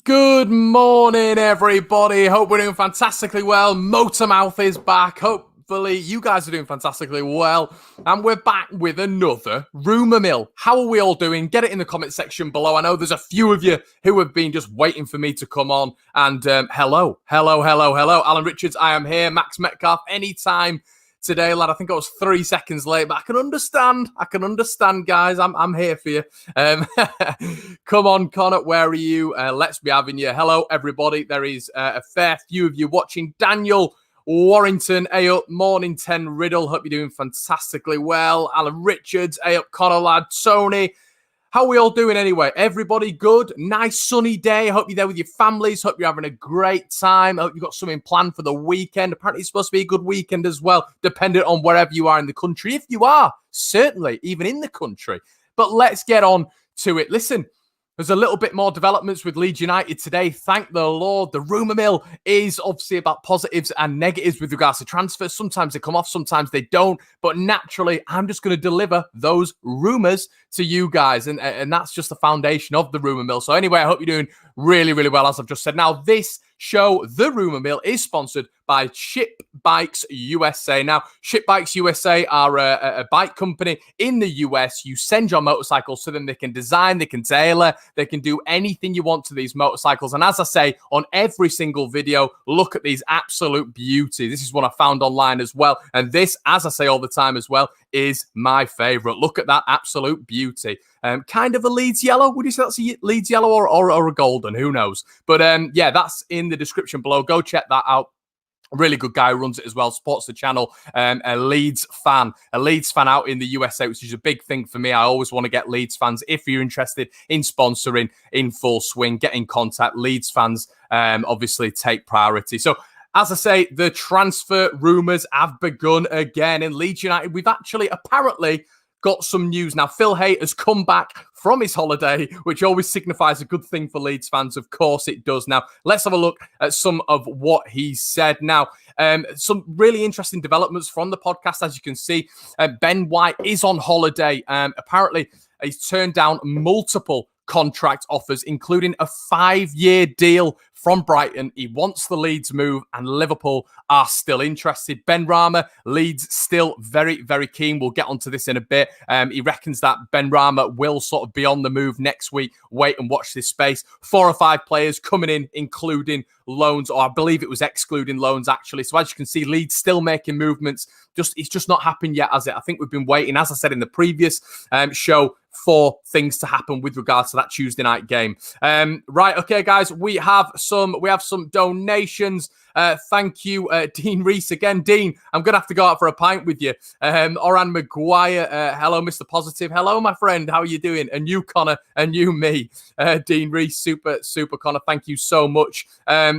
Good morning, everybody. Hope we're doing fantastically well. Motormouth is back. Hopefully, you guys are doing fantastically well. And we're back with another Rumour Mill. How are we all doing? Get it in the comment section below. I know there's a few of you who have been just waiting for me to come on. And hello. Alan Richards, I am here. Max Metcalf, anytime today, lad. I think I was 3 seconds late, but I can understand, guys. I'm here for you. Come on, Connor, where are you? Let's be having you. Hello, everybody. There is a fair few of you watching. Daniel Warrington, A up, Morning 10 Riddle. Hope you're doing fantastically well. Alan Richards, A up, Connor, lad. Tony. How are we all doing anyway? Everybody good? Nice sunny day. Hope you're there with your families. Hope you're having a great time. Hope you've got something planned for the weekend. Apparently it's supposed to be a good weekend as well, dependent on wherever you are in the country. If you are, certainly, even in the country. But let's get on to it. Listen, there's a little bit more developments with Leeds United today. Thank the Lord. The rumour mill is obviously about positives and negatives with regards to transfers. Sometimes they come off, sometimes they don't. But naturally, I'm just going to deliver those rumours to you guys. And that's just the foundation of the rumour mill. So anyway, I hope you're doing really, really well, as I've just said. Now, this show, The Rumour Mill, is sponsored by Ship Bikes USA. Now, Ship Bikes USA are a bike company in the US. You send your motorcycles to them. They can design, they can tailor, they can do anything you want to these motorcycles. And as I say on every single video, look at these absolute beauty. This is one I found online as well. And this, as I say all the time as well, is my favorite. Look at that absolute beauty. Kind of a Leeds yellow. Would you say that's a Leeds yellow or a golden? Who knows? But yeah, that's in the description below. Go check that out. A really good guy who runs it as well, supports the channel, a Leeds fan out in the USA, which is a big thing for me. I always want to get Leeds fans. If you're interested in sponsoring in full swing, get in contact. Leeds fans obviously take priority. So as I say, the transfer rumours have begun again in Leeds United. We've actually apparently got some news. Now, Phil Hay has come back from his holiday, which always signifies a good thing for Leeds fans. Of course it does. Now, let's have a look at some of what he said. Now, some really interesting developments from the podcast. As you can see, Ben White is on holiday. Apparently, he's turned down multiple contract offers, including a 5-year deal from Brighton. He wants the Leeds move, and Liverpool are still interested. Ben Rama, Leeds still very, very keen. We'll get onto this in a bit. He reckons that Ben Rama will sort of be on the move next week. Wait and watch this space. 4 or 5 players coming in, including loans, or I believe it was excluding loans, actually. So as you can see, Leeds still making movements. It's just not happened yet, has it? I think we've been waiting, as I said in the previous show, for things to happen with regards to that Tuesday night game. Right, okay, guys, we have some donations. Thank you, Dean Reese again. Dean, I'm gonna have to go out for a pint with you. Oran Maguire, hello, Mr. Positive. Hello, my friend. How are you doing? And you, Connor, and you, me. Dean Reese, super Connor. Thank you so much.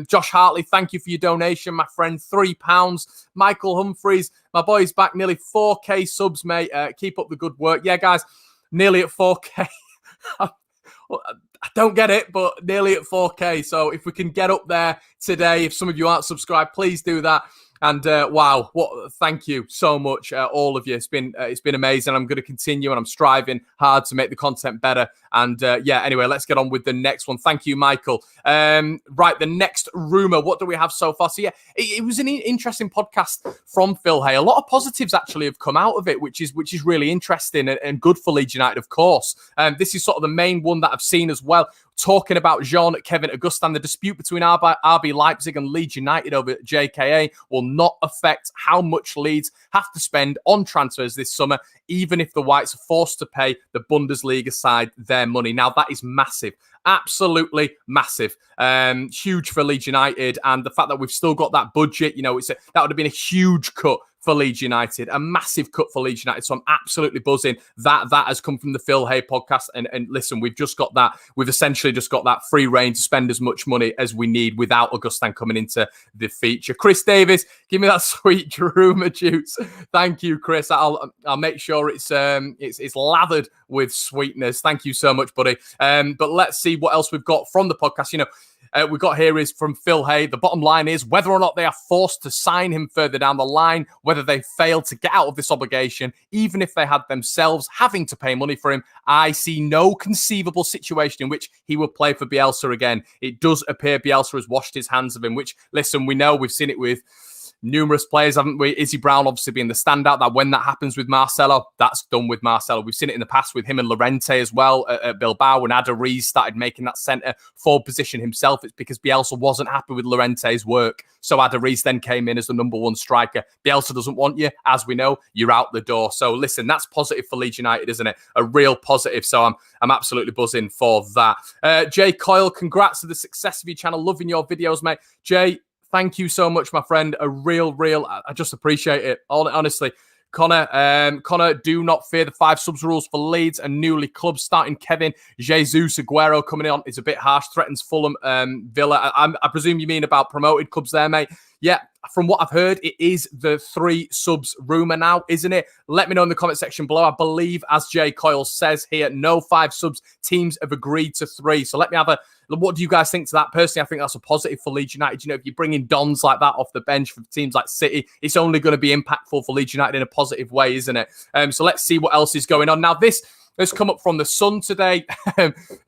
Josh Hartley, thank you for your donation, my friend. £3. Michael Humphreys, my boy's back, nearly 4K subs, mate. Keep up the good work. Yeah, guys. Nearly at 4K. I don't get it, but nearly at 4K. So if we can get up there today, if some of you aren't subscribed, please do that. And wow, thank you so much, all of you. It's been amazing. I'm going to continue, and I'm striving hard to make the content better. And yeah, anyway, let's get on with the next one. Thank you, Michael. Right, the next rumour. What do we have so far? So yeah, it was an interesting podcast from Phil Hay. A lot of positives actually have come out of it, which is really interesting and good for Leeds United, of course. This is sort of the main one that I've seen as well. Talking about Jean-Kevin Augustin, the dispute between RB Leipzig and Leeds United over JKA will not affect how much Leeds have to spend on transfers this summer, even if the Whites are forced to pay the Bundesliga side their money. Now, that is massive. Absolutely massive. Huge for Leeds United. And the fact that we've still got that budget, that would have been a huge cut for Leeds United, a massive cut for Leeds United. So I'm absolutely buzzing that has come from the Phil Hay podcast. And listen, we've essentially just got that free reign to spend as much money as we need without Augustin coming into the feature. Chris Davis, give me that sweet rumour juice. Thank you, Chris. I'll make sure it's lathered with sweetness. Thank you so much, buddy. But let's see what else we've got from the podcast. We've got here is from Phil Hay. The bottom line is whether or not they are forced to sign him further down the line, whether whether they fail to get out of this obligation, even if they had themselves having to pay money for him, I see no conceivable situation in which he would play for Bielsa again. It does appear Bielsa has washed his hands of him, which, listen, we know, we've seen it with numerous players, haven't we? Izzy Brown obviously being the standout, that when that happens with Marcelo, that's done with Marcelo. We've seen it in the past with him and Llorente as well at Bilbao. When Aduriz started making that centre forward position himself, it's because Bielsa wasn't happy with Llorente's work. So Aduriz then came in as the number one striker. Bielsa doesn't want you. As we know, you're out the door. So listen, that's positive for Leeds United, isn't it? A real positive. So I'm absolutely buzzing for that. Jay Coyle, congrats to the success of your channel. Loving your videos, mate. Jay, thank you so much, my friend. A real, I just appreciate it. Honestly. Connor, do not fear the 5 subs rules for Leeds and newly clubs starting Kevin Jesus Aguero coming on. It's a bit harsh, threatens Fulham, Villa. I presume you mean about promoted clubs there, mate. Yeah, from what I've heard, it is the 3 subs rumour now, isn't it? Let me know in the comment section below. I believe, as Jay Coyle says here, no 5 subs. Teams have agreed to 3. So let me have what do you guys think to that? Personally, I think that's a positive for Leeds United. You know, if you're bringing dons like that off the bench for teams like City, it's only going to be impactful for Leeds United in a positive way, isn't it? So let's see what else is going on. Now, this has come up from the Sun today.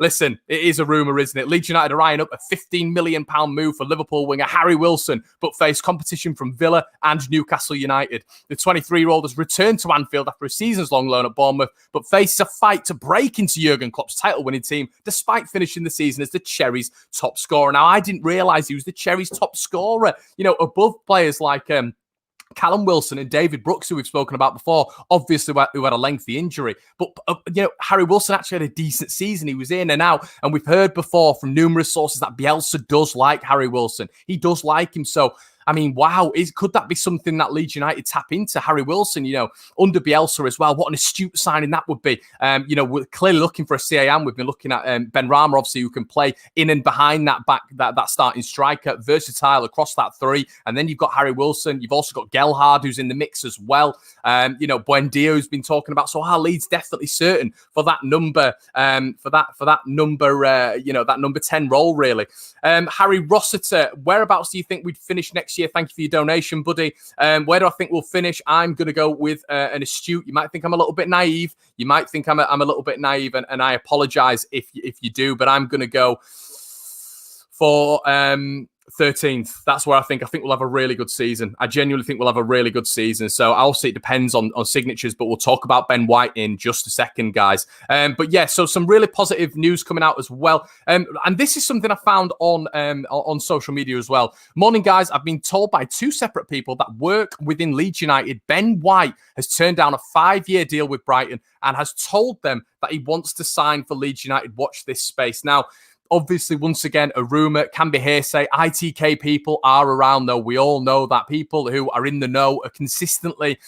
Listen, it is a rumour, isn't it? Leeds United are eyeing up a £15 million move for Liverpool winger Harry Wilson, but face competition from Villa and Newcastle United. The 23-year-old has returned to Anfield after a seasons-long loan at Bournemouth, but faces a fight to break into Jurgen Klopp's title-winning team, despite finishing the season as the Cherries' top scorer. Now, I didn't realise he was the Cherries' top scorer, you know, above players like Callum Wilson and David Brooks, who we've spoken about before, obviously who had a lengthy injury. But, you know, Harry Wilson actually had a decent season. He was in and out. And we've heard before from numerous sources that Bielsa does like Harry Wilson. He does like him. So, I mean, wow, could that be something that Leeds United tap into? Harry Wilson, you know, under Bielsa as well. What an astute signing that would be. You know, we're clearly looking for a CAM. We've been looking at Ben Rama, obviously, who can play in and behind that back, that starting striker, versatile across that 3. And then you've got Harry Wilson. You've also got Gelhardt, who's in the mix as well. You know, Buendia, who's been talking about. So our Leeds definitely certain for that number, for that number, you know, that number 10 role, really. Harry Rossiter, whereabouts do you think we'd finish next year? Thank you for your donation, buddy. Where do I think we'll finish? I'm going to go with an astute. You might think I'm a little bit naive. You might think I'm a little bit naive, and I apologise if you do, but I'm going to go for 13th. That's where I think we'll have a really good season. I genuinely think we'll have a really good season. So also it depends on signatures, but we'll talk about Ben White in just a second, guys. But yeah, so some really positive news coming out as well. And this is something I found on social media as well. Morning, guys. I've been told by 2 separate people that work within Leeds United, Ben White has turned down a 5-year deal with Brighton and has told them that he wants to sign for Leeds United. Watch this space. Now, obviously, once again, a rumour, can be hearsay. ITK people are around, though. We all know that people who are in the know are consistently,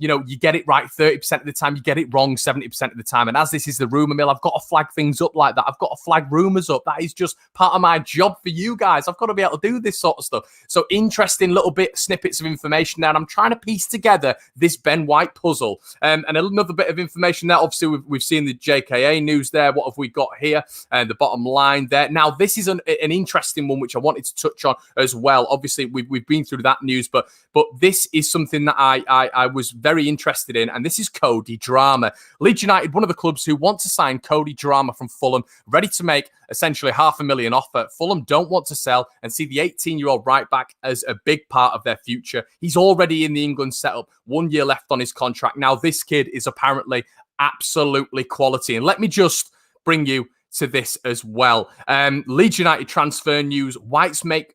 you know, you get it right 30% of the time, you get it wrong 70% of the time. And as this is the rumour mill, I've got to flag things up like that. I've got to flag rumours up. That is just part of my job for you guys. I've got to be able to do this sort of stuff. So interesting little snippets of information there. And I'm trying to piece together this Ben White puzzle. And another bit of information there. Obviously, we've seen the JKA news there. What have we got here? The bottom line there. Now, this is an interesting one, which I wanted to touch on as well. Obviously, we've been through that news, but this is something that I was very interested in, and this is Cody Drameh. Leeds United, one of the clubs who want to sign Cody Drameh from Fulham, ready to make essentially $500,000 offer. Fulham don't want to sell and see the 18-year-old right back as a big part of their future. He's already in the England setup, 1 year left on his contract. Now, this kid is apparently absolutely quality, and let me just bring you to this as well. Leeds United transfer news. White's make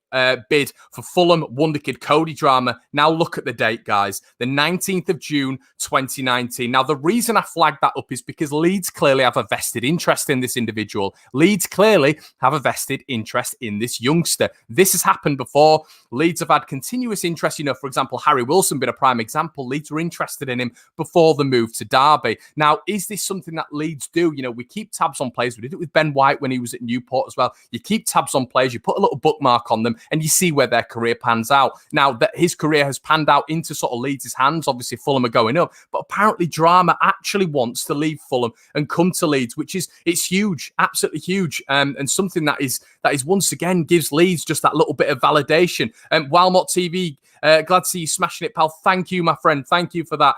bid for Fulham wonder kid Cody Drameh. Now look at the date, guys. The 19th of June, 2019. Now, the reason I flagged that up is because Leeds clearly have a vested interest in this individual. Leeds clearly have a vested interest in this youngster. This has happened before. Leeds have had continuous interest. You know, for example, Harry Wilson been a prime example. Leeds were interested in him before the move to Derby. Now, is this something that Leeds do? You know, we keep tabs on players. We did it with Ben White when he was at Newport as well. You keep tabs on players. You put a little bookmark on them. and you see where their career pans out. Now, that his career has panned out into sort of Leeds' hands. Obviously, Fulham are going up, but apparently Drameh actually wants to leave Fulham and come to Leeds, which is, it's huge, absolutely huge, and something that is once again gives Leeds just that little bit of validation. Walmart TV, glad to see you smashing it, pal. Thank you, my friend. Thank you for that.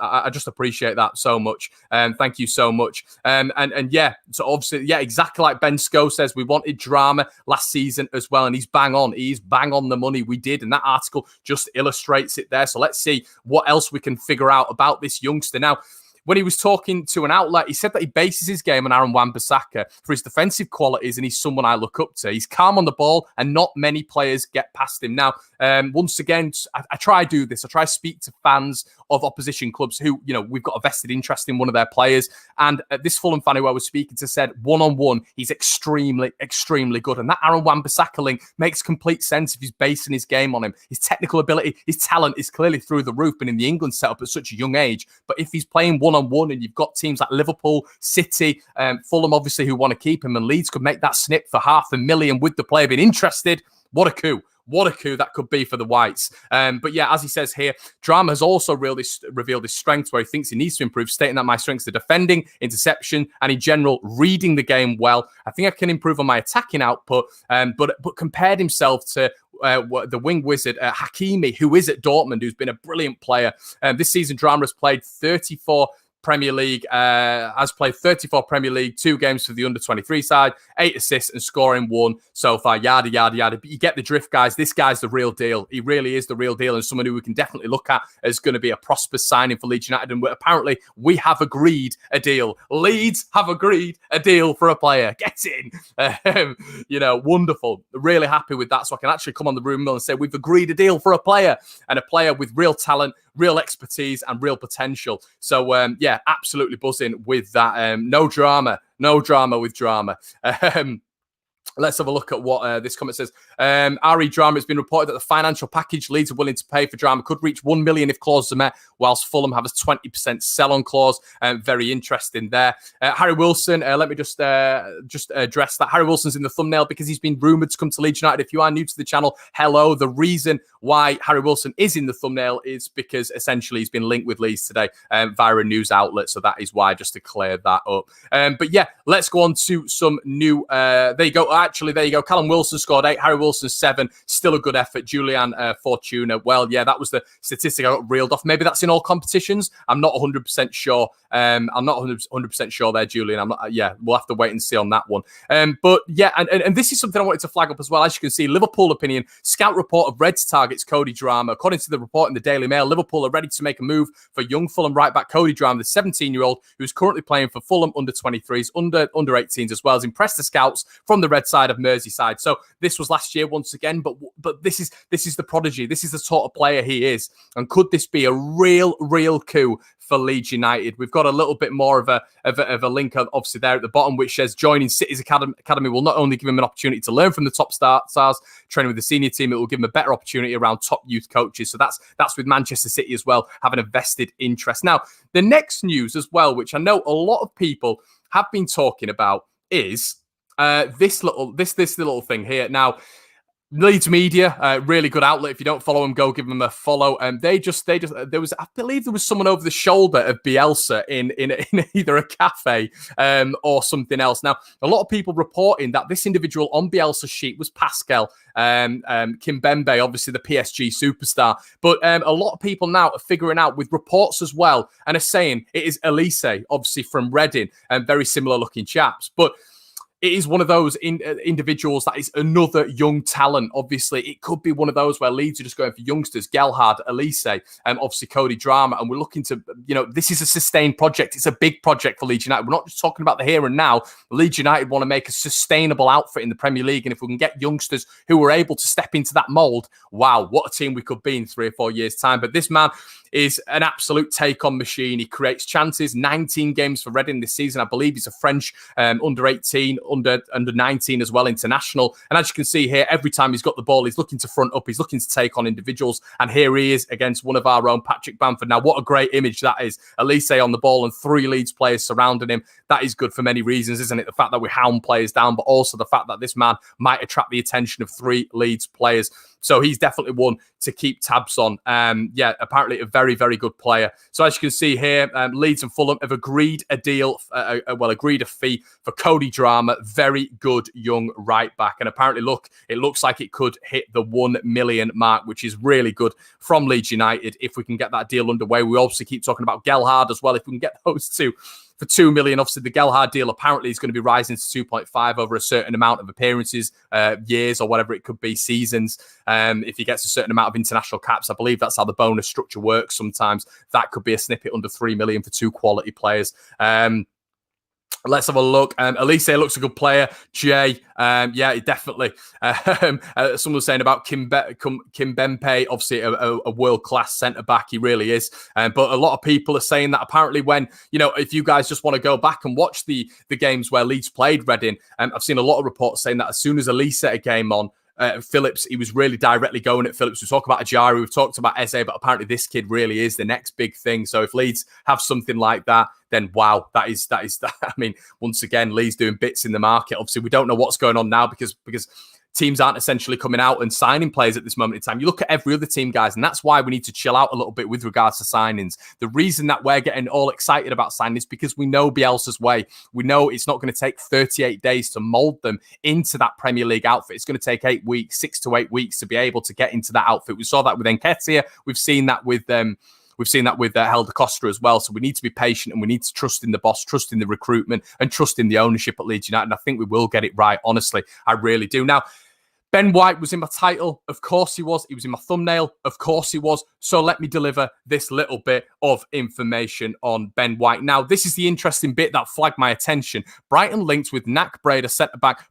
I just appreciate that so much. Thank you so much. And yeah, so obviously, yeah, exactly like Ben Sco says, we wanted Drameh last season as well, and he's bang on. He's bang on the money. We did, and that article just illustrates it there. So let's see what else we can figure out about this youngster. Now, when he was talking to an outlet, he said that he bases his game on Aaron Wan-Bissaka for his defensive qualities, and he's someone I look up to. He's calm on the ball, and not many players get past him. Now, once again, I try to do this. I try to speak to fans of opposition clubs who, you know, we've got a vested interest in one of their players. And this Fulham fan who I was speaking to said, one-on-one, he's extremely, extremely good. And that Aaron Wan-Bissaka link makes complete sense if he's basing his game on him. His technical ability, his talent is clearly through the roof, and in the England setup at such a young age. But if he's playing one-on-one, and you've got teams like Liverpool, City, Fulham, obviously, who want to keep him, and Leeds could make that snip for $500,000 with the player being interested, what a coup. What a coup that could be for the Whites. But yeah, as he says here, Drameh has also revealed his strengths where he thinks he needs to improve, stating that my strengths are defending, interception, and in general, reading the game well. I think I can improve on my attacking output, but compared himself to the wing wizard, Hakimi, who is at Dortmund, who's been a brilliant player. This season, Drameh has played 34 Premier League, has played 34 Premier League, 2 games for the under-23 side, 8 assists and scoring 1 so far, yada, yada, yada. But you get the drift, guys. This guy's the real deal. He really is the real deal, and someone who we can definitely look at as going to be a prosperous signing for Leeds United. And apparently, we have agreed a deal. Leeds have agreed a deal for a player. Get in. You know, wonderful. Really happy with that. So I can actually come on the Rumour Mill and say we've agreed a deal for a player, and a player with real talent, real expertise, and real potential. So, yeah, absolutely buzzing with that. No drama with Drameh. Let's have a look at what this comment says. Ari Drameh, has been reported that the financial package Leeds are willing to pay for Drameh could reach $1 million if clauses are met, whilst Fulham have a 20% sell-on clause. Very interesting there. Harry Wilson, let me just address that. Harry Wilson's in the thumbnail because he's been rumoured to come to Leeds United. If you are new to the channel, hello. The reason why Harry Wilson is in the thumbnail is because essentially he's been linked with Leeds today via a news outlet. So that is why, just to clear that up. But yeah, let's go on to some new... there you go. Actually, there you go. Callum Wilson scored 8. Harry Wilson 7. Still a good effort. Julian Fortuna. Well, yeah, that was the statistic I got reeled off. Maybe that's in all competitions. I'm not 100% sure. I'm not 100% sure there, Julian. I'm not. Yeah, we'll have to wait and see on that one. But yeah, and this is something I wanted to flag up as well. As you can see, Liverpool opinion. Scout report of Reds targets Cody Drameh. According to the report in the Daily Mail, Liverpool are ready to make a move for young Fulham right back Cody Drameh, the 17-year-old who's currently playing for Fulham under 23s, under 18s as well, has impressed the scouts from the Red side of Merseyside. So this was last year once again, but this is the prodigy. This is the sort of player he is. And could this be a real coup for Leeds United? We've got a little bit more of a link obviously there at the bottom, which says joining City's academy will not only give him an opportunity to learn from the top stars training with the senior team, it will give him a better opportunity around top youth coaches. So that's with Manchester City as well, having a vested interest. Now, the next news as well, which I know a lot of people have been talking about, is this little thing here. Now, Leeds Media, really good outlet. If you don't follow them, go give them a follow. And there was, I believe there was someone over the shoulder of Bielsa in either a cafe or something else. Now, a lot of people reporting that this individual on Bielsa's sheet was Pascal Kimpembe, obviously the PSG superstar. But a lot of people now are figuring out with reports as well and are saying it is Olise, obviously from Reading, and very similar looking chaps. But it is one of those individuals that is another young talent. Obviously, it could be one of those where Leeds are just going for youngsters, Gelhardt, Olise, and obviously Cody Drameh. And we're looking to, this is a sustained project. It's a big project for Leeds United. We're not just talking about the here and now. Leeds United want to make a sustainable outfit in the Premier League. And if we can get youngsters who are able to step into that mould, wow, what a team we could be in 3 or 4 years' time. But this man is an absolute take-on machine. He creates chances, 19 games for Reading this season. I believe he's a French under-18, under 19 as well, international. And as you can see here, every time he's got the ball, he's looking to front up, he's looking to take on individuals. And here he is against one of our own, Patrick Bamford. Now, what a great image that is. Olise on the ball and 3 Leeds players surrounding him. That is good for many reasons, isn't it? The fact that we hound players down, but also the fact that this man might attract the attention of 3 Leeds players. So he's definitely one to keep tabs on. Yeah, apparently a very, very good player. So as you can see here, Leeds and Fulham have agreed a deal, agreed a fee for Cody Drameh, very good young right back. And apparently, look, it looks like it could hit the 1 million mark, which is really good from Leeds United if we can get that deal underway. We obviously keep talking about Gelhardt as well. If we can get those two for 2 million. Obviously, the Gelhardt deal apparently is going to be rising to 2.5 over a certain amount of appearances, years, or whatever it could be, seasons. If he gets a certain amount of international caps, I believe that's how the bonus structure works sometimes. That could be a snippet under 3 million for 2 quality players. Let's have a look. Olise looks a good player. Jay, yeah, definitely. Someone was saying about Kimpembe, obviously a world-class centre-back. He really is. But a lot of people are saying that apparently when, if you guys just want to go back and watch the games where Leeds played Reading, I've seen a lot of reports saying that as soon as Olise set a game on, Phillips, he was really directly going at Phillips. We talk about Ajari, we've talked about Eze, but apparently this kid really is the next big thing. So if Leeds have something like that, then wow, that is. I mean, once again, Leeds doing bits in the market. Obviously, we don't know what's going on now because teams aren't essentially coming out and signing players at this moment in time. You look at every other team, guys, and that's why we need to chill out a little bit with regards to signings. The reason that we're getting all excited about signings is because we know Bielsa's way. We know it's not going to take 38 days to mould them into that Premier League outfit. It's going to take 8 weeks, 6 to 8 weeks to be able to get into that outfit. We saw that with Nketiah. We've seen that with Helder Costa as well. So we need to be patient and we need to trust in the boss, trust in the recruitment and trust in the ownership at Leeds United. And I think we will get it right. Honestly, I really do. Now, Ben White was in my title. Of course he was. He was in my thumbnail. Of course he was. So let me deliver this little bit of information on Ben White. Now, this is the interesting bit that flagged my attention. Brighton linked with NAC Breda centre-back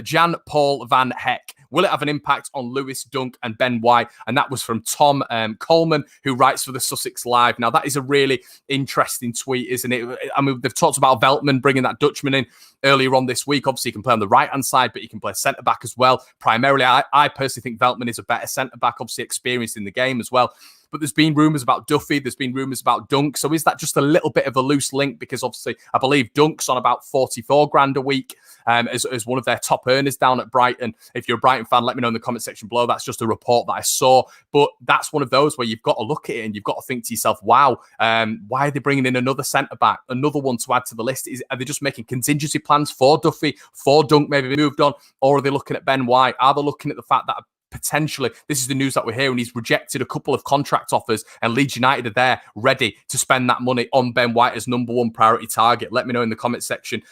Jan-Paul van Heck. Will it have an impact on Lewis Dunk and Ben White? And that was from Tom Coleman, who writes for the Sussex Live. Now, that is a really interesting tweet, isn't it? I mean, they've talked about Veltman bringing that Dutchman in earlier on this week. Obviously, he can play on the right-hand side, but he can play centre-back as well. Primarily, I personally think Veltman is a better centre-back, obviously experienced in the game as well. But there's been rumours about Duffy. There's been rumours about Dunk. So is that just a little bit of a loose link? Because obviously, I believe Dunk's on about 44 grand a week as one of their top earners down at Brighton. If you're a Brighton fan, let me know in the comment section below. That's just a report that I saw. But that's one of those where you've got to look at it and you've got to think to yourself, wow, why are they bringing in another centre-back, another one to add to the list? Are they just making contingency plans for Duffy, for Dunk, maybe moved on? Or are they looking at Ben White? Are they looking at the fact that potentially, this is the news that we're hearing, he's rejected a couple of contract offers and Leeds United are there ready to spend that money on Ben White as number 1 priority target? Let me know in the comment section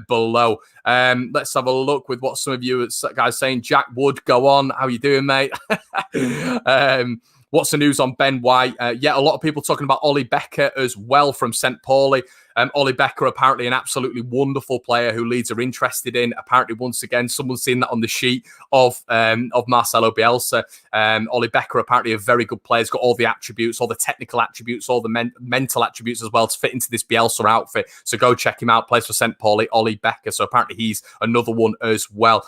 below. Let's have a look with what some of you guys saying. Jack Wood, go on. How you doing, mate? What's the news on Ben White? Yeah, a lot of people talking about Ollie Becker as well from St. Pauli. Ollie Becker, apparently an absolutely wonderful player who Leeds are interested in. Apparently, once again, someone's seen that on the sheet of Marcelo Bielsa. Ollie Becker, apparently a very good player. He's got all the attributes, all the technical attributes, all the mental attributes as well to fit into this Bielsa outfit. So go check him out. Plays for St. Pauli, Ollie Becker. So apparently he's another one as well.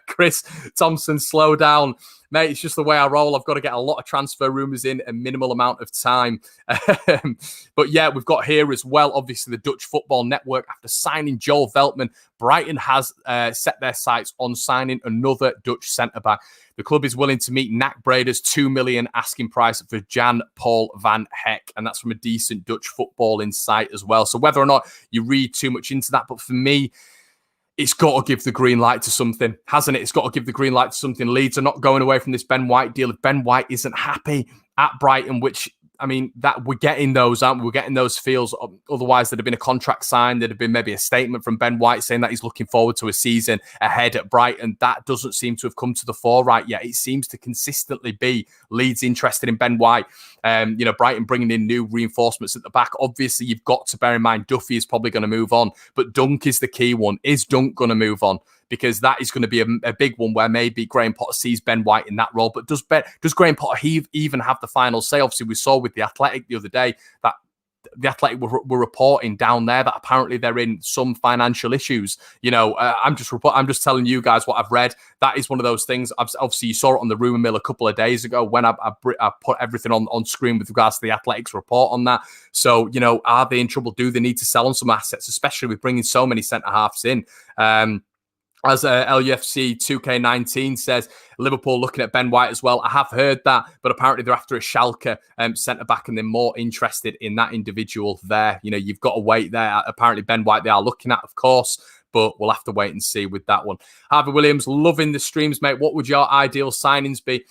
Chris Thompson, slow down. Mate, it's just the way I roll. I've got to get a lot of transfer rumours in a minimal amount of time. But yeah, we've got here as well, obviously, the Dutch Football Network. After signing Joel Veltman, Brighton has set their sights on signing another Dutch centre-back. The club is willing to meet NAC Breda's 2 million asking price for Jan-Paul van Heck. And that's from a decent Dutch football insight as well. So whether or not you read too much into that, but for me, it's got to give the green light to something, hasn't it? It's got to give the green light to something. Leeds are not going away from this Ben White deal. If Ben White isn't happy at Brighton, which, I mean, that we're getting those, aren't we? We're getting those feels. Otherwise, there'd have been a contract signed. There'd have been maybe a statement from Ben White saying that he's looking forward to a season ahead at Brighton. That doesn't seem to have come to the fore right yet. It seems to consistently be Leeds interested in Ben White. Brighton bringing in new reinforcements at the back. Obviously, you've got to bear in mind Duffy is probably going to move on, but Dunk is the key one. Is Dunk going to move on? Because that is going to be a big one where maybe Graham Potter sees Ben White in that role. But does Graham Potter even have the final say? Obviously, we saw with the Athletic the other day that the Athletic were reporting down there that apparently they're in some financial issues. I'm just telling you guys what I've read. That is one of those things. Obviously, you saw it on the Rumour Mill a couple of days ago when I put everything on screen with regards to the Athletics report on that. So, are they in trouble? Do they need to sell on some assets, especially with bringing so many centre-halves in? As LUFC 2K19 says, Liverpool looking at Ben White as well. I have heard that, but apparently they're after a Schalke centre-back and they're more interested in that individual there. You've got to wait there. Apparently Ben White they are looking at, of course, but we'll have to wait and see with that one. Harvey Williams, loving the streams, mate. What would your ideal signings be?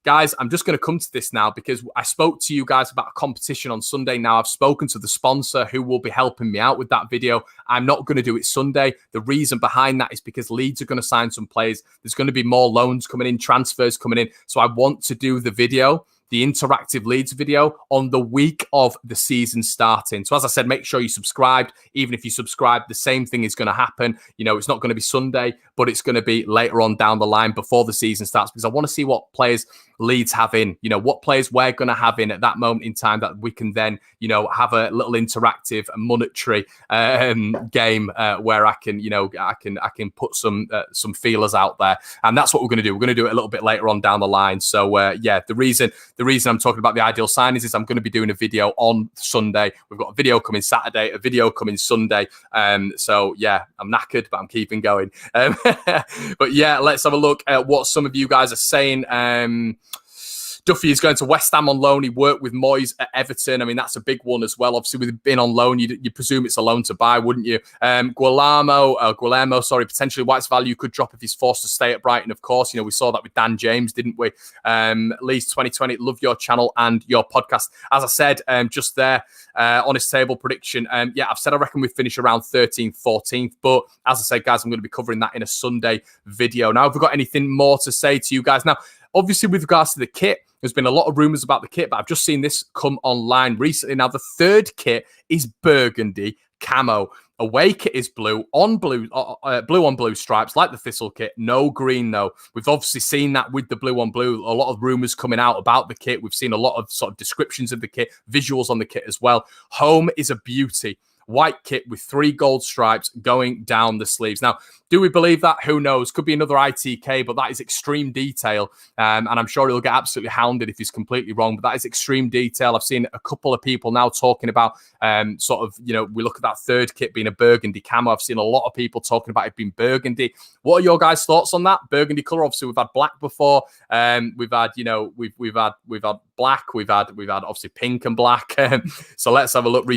Guys, I'm just going to come to this now because I spoke to you guys about a competition on Sunday. Now, I've spoken to the sponsor who will be helping me out with that video. I'm not going to do it Sunday. The reason behind that is because Leeds are going to sign some players. There's going to be more loans coming in, transfers coming in. So I want to do the video, the interactive Leeds video, on the week of the season starting. So as I said, make sure you subscribed. Even if you subscribe, the same thing is going to happen. It's not going to be Sunday, but it's going to be later on down the line before the season starts because I want to see what players Leeds have in, what players we're going to have in at that moment in time that we can then, have a little interactive monetary game where I can put some feelers out there. And that's what we're going to do. We're going to do it a little bit later on down the line. So the reason I'm talking about the ideal signings is I'm going to be doing a video on Sunday. We've got a video coming Saturday, a video coming Sunday. So yeah, I'm knackered, but I'm keeping going. But yeah, let's have a look at what some of you guys are saying. Duffy is going to West Ham on loan. He worked with Moyes at Everton. I mean, that's a big one as well. Obviously, with being on loan, you presume it's a loan to buy, wouldn't you? Guillermo, potentially White's value could drop if he's forced to stay at Brighton, of course. We saw that with Dan James, didn't we? Leeds 2020, love your channel and your podcast. As I said, just there, honest table prediction. I've said I reckon we finish around 13th, 14th. But as I said, guys, I'm going to be covering that in a Sunday video. Now, have we got anything more to say to you guys? Now, obviously, with regards to the kit, there's been a lot of rumours about the kit, but I've just seen this come online recently. Now, the third kit is burgundy camo. Away kit is blue on blue stripes, like the Thistle kit. No green, though. We've obviously seen that with the blue on blue. A lot of rumours coming out about the kit. We've seen a lot of sort of descriptions of the kit, visuals on the kit as well. Home is a beauty. White kit with 3 gold stripes going down the sleeves. Now, do we believe that? Who knows? Could be another ITK, but that is extreme detail. And I'm sure he'll get absolutely hounded if he's completely wrong, but that is extreme detail. I've seen a couple of people now talking about we look at that third kit being a burgundy camo. I've seen a lot of people talking about it being burgundy. What are your guys' thoughts on that? Burgundy colour. Obviously, we've had black before. We've had black. We've had obviously pink and black. So let's have a look.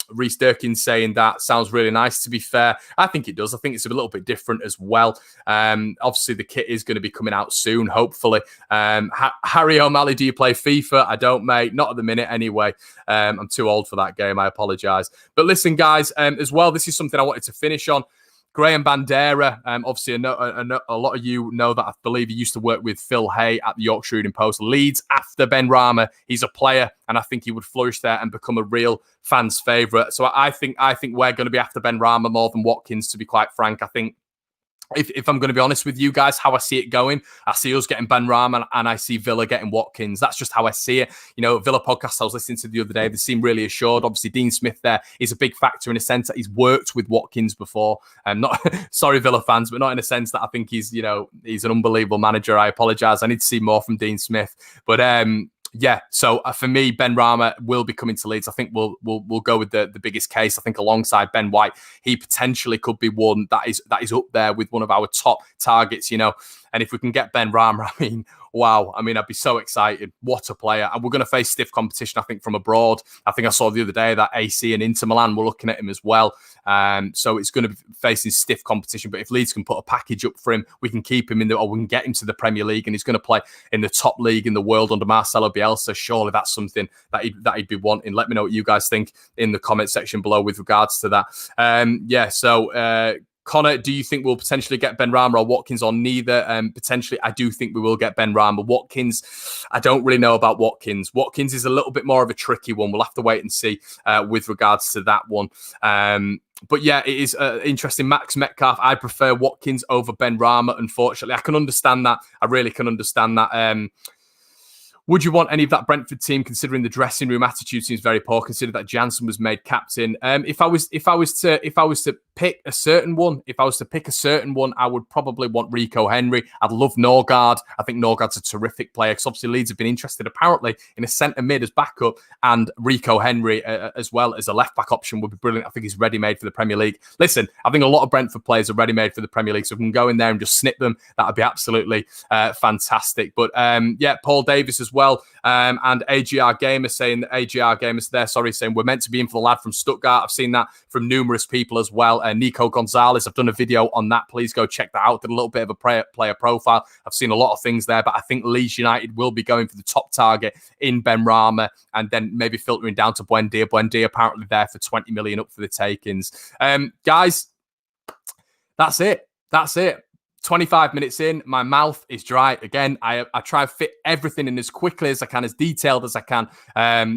Reece Durkin saying that sounds really nice. To be fair, I think it does. I think it's a little bit different as well. Obviously, the kit is going to be coming out soon, hopefully. Harry O'Malley, do you play FIFA? I don't, mate. Not at the minute, anyway. I'm too old for that game. I apologise. But listen, guys, as well, this is something I wanted to finish on. Graham Bandera, obviously a lot of you know that I believe he used to work with Phil Hay at the Yorkshire Evening Post. Leeds after Ben Rama. He's a player, and I think he would flourish there and become a real fan's favourite. So I think we're going to be after Ben Rama more than Watkins, to be quite frank. I think if I'm going to be honest with you guys, how I see it going, I see us getting Ben Rama and I see Villa getting Watkins. That's just how I see it. Villa podcast I was listening to the other day, they seem really assured. Obviously, Dean Smith there is a big factor in a sense that he's worked with Watkins before. Not sorry, Villa fans, but not in a sense that I think he's an unbelievable manager. I apologise. I need to see more from Dean Smith. But yeah, so for me, Ben Rama will be coming to Leeds. I think we'll go with the biggest case. I think alongside Ben White, he potentially could be one that is up there with one of our top targets, And if we can get Ben Rama, I mean, wow. I mean, I'd be so excited. What a player. And we're going to face stiff competition, I think, from abroad. I think I saw the other day that AC and Inter Milan were looking at him as well. So it's going to be facing stiff competition. But if Leeds can put a package up for him, we can keep him or we can get him to the Premier League, and he's going to play in the top league in the world under Marcelo Bielsa. Surely that's something that he'd be wanting. Let me know what you guys think in the comment section below with regards to that. Connor, do you think we'll potentially get Ben Rama or Watkins, or neither? Potentially, I do think we will get Ben Rama. Watkins, I don't really know about Watkins. Watkins is a little bit more of a tricky one. We'll have to wait and see with regards to that one. But yeah, it is interesting. Max Metcalf, I prefer Watkins over Ben Rama, unfortunately. I can understand that. I really can understand that. Would you want any of that Brentford team, considering the dressing room attitude seems very poor? Consider that Jansen was made captain. If I was to pick a certain one, I would probably want Rico Henry. I'd love Norgard. I think Norgard's a terrific player because obviously Leeds have been interested apparently in a centre mid as backup, and Rico Henry as well as a left back option would be brilliant. I think he's ready made for the Premier League. Listen, I think a lot of Brentford players are ready made for the Premier League, so if we can go in there and just snip them, that would be absolutely fantastic. But yeah, Paul Davis as well, and AGR Gamer saying we're meant to be in for the lad from Stuttgart. I've seen that from numerous people as well. Nico Gonzalez, I've done a video on that. Please go check that out. Did a little bit of a player profile. I've seen a lot of things there, but I think Leeds United will be going for the top target in Benrahma and then maybe filtering down to Buendia. Buendia apparently there for 20 million up for the takings. Guys, that's it. 25 minutes in, my mouth is dry again. I try to fit everything in as quickly as I can, as detailed as I can,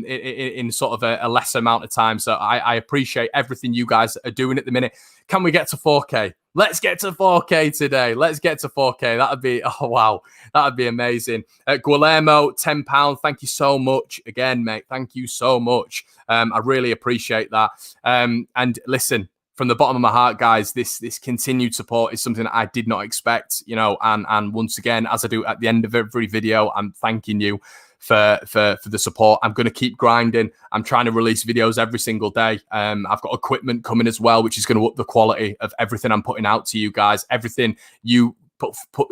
in sort of a lesser amount of time. So I appreciate everything you guys are doing at the minute. Can we get to 4K? Let's get to 4K today. Let's get to 4K. That'd be, oh wow, that'd be amazing. Guillermo, £10. Thank you so much again, mate. Thank you so much. I really appreciate that. And listen, from the bottom of my heart, guys, this continued support is something that I did not expect, you know, and once again, as I do at the end of every video, I'm thanking you for the support. I'm going to keep grinding. I'm trying to release videos every single day. I've got equipment coming as well, which is going to up the quality of everything I'm putting out to you guys. Everything you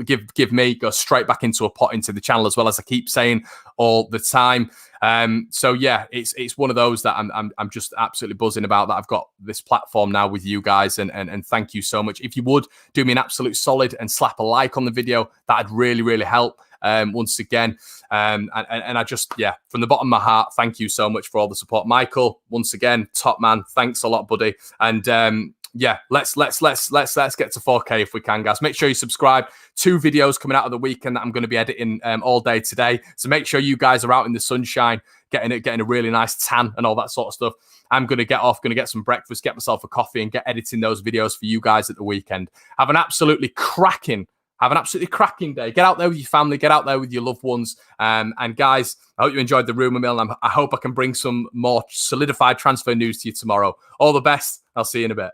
give me goes straight back into a pot into the channel, as well as I keep saying all the time. So yeah, it's one of those that I'm just absolutely buzzing about, that I've got this platform now with you guys, and thank you so much. If you would do me an absolute solid and slap a like on the video, that'd really help. Once again, and I just, yeah, from the bottom of my heart, thank you so much for all the support. Michael, once again, top man, thanks a lot, buddy. And yeah, let's get to 4K if we can, guys. Make sure you subscribe. 2 videos coming out of the weekend that I'm going to be editing all day today. So make sure you guys are out in the sunshine, getting a really nice tan and all that sort of stuff. I'm going to get off, going to get some breakfast, get myself a coffee, and get editing those videos for you guys at the weekend. Have an absolutely cracking day. Get out there with your family. Get out there with your loved ones. And guys, I hope you enjoyed the Rumour Mill. And I hope I can bring some more solidified transfer news to you tomorrow. All the best. I'll see you in a bit.